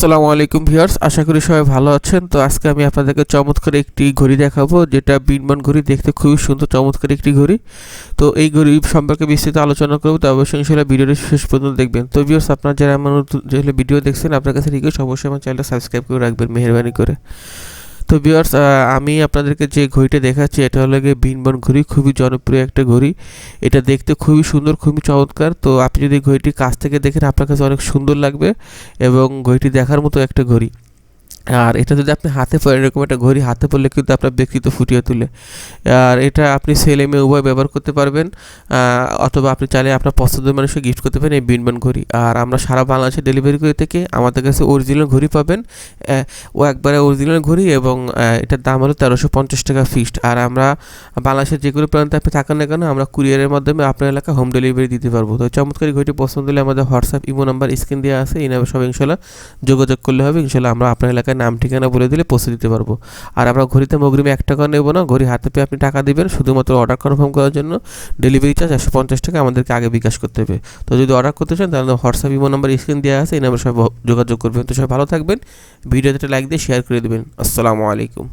আসসালামু আলাইকুম ভিউয়ার্স, আশা করি সবাই ভালো আছেন। তো আজকে আমি আপনাদেরকে চমৎকার একটি ঘড়ি দেখাবো, যেটা বিনমান ঘড়ি। দেখতে খুবই সুন্দর চমৎকার একটি ঘড়ি। তো এই ঘড়ি সম্পর্কে বিস্তারিত আলোচনা করবো, তো অবশ্যই ইনশাআল্লাহ ভিডিওটি শেষ পর্যন্ত দেখবেন। তো ভিউয়ার্স, আপনারা যারা আমার যেগুলো ভিডিও দেখছেন, আপনার কাছে রিকোয়েস্ট অবশ্যই আমার চ্যানেলটা সাবস্ক্রাইব করে রাখবেন মেহেরবানি করে। তো ভিউয়ার্স, আমি আপনাদেরকে যে ঘড়িটা দেখাচ্ছি এটা হলো গিয়ে বিনবন ঘড়ি। খুবই জনপ্রিয় একটা ঘড়ি। এটা দেখতে খুবই সুন্দর, খুবই চমৎকার। তো আপনি যদি ঘড়িটি কাছ থেকে দেখেন, আপনার কাছে অনেক সুন্দর লাগবে এবং ঘড়িটি দেখার মতো একটা ঘড়ি। আর এটা যদি আপনি হাতে পরেন, এরকম একটা ঘড়ি হাতে পরলে কিন্তু আপনার ব্যক্তিত্ব ফুটিয়ে তুলে। আর এটা আপনি ছেলে মেয়ে উভয় ব্যবহার করতে পারবেন, অথবা আপনি চাইলে আপনার পছন্দের মানুষকে গিফট করতে পারেন এই বিনবন ঘড়ি। আর আমরা সারা বাংলাদেশে ডেলিভারি করে থেকে আমাদের কাছে অরিজিনাল ঘড়ি পাবেন। ও একবারে অরিজিনাল ঘড়ি, এবং এটার দাম হলো 1350 টাকা ফিক্সড। আর আমরা বাংলাদেশের যে কোনো প্রান্তে আপনি থাকেন না কেন, আমরা কুরিয়ারের মাধ্যমে আপনার এলাকা হোম ডেলিভারি দিতে পারবো। তো চমৎকার ঘড়িটি পছন্দ হলে আমাদের হোয়াটসঅ্যাপ ইমো নাম্বার স্ক্রিন দেওয়া আছে, এই নাম্বার সব ইনশাল্লাহ যোগাযোগ করলে হবে। ইনশাল্লাহ আমরা আপনার এলাকায় নাম ঠিকানা বলে দিলে পৌঁছে দিতে পারবো। আর আমরা ঘড়িতে অগ্রিমে 1 টাকা নেবো না, ঘড়ি হাতে পেয়ে আপনি টাকা দিবেন। শুধুমাত্র অর্ডার কনফার্ম করার জন্য ডেলিভারি চার্জ 150 টাকা আমাদেরকে আগে বিকাশ করতে হবে। তো যদি অর্ডার করতে চান, তাহলে হোয়াটসঅ্যাপ ইমো নাম্বার স্ক্রিন দেওয়া আছে, এই নাম্বার সব যোগাযোগ করবেন। তো সবাই ভালো থাকবেন, ভিডিওতে লাইক দিয়ে শেয়ার করে দেবেন। আসসালামু আলাইকুম।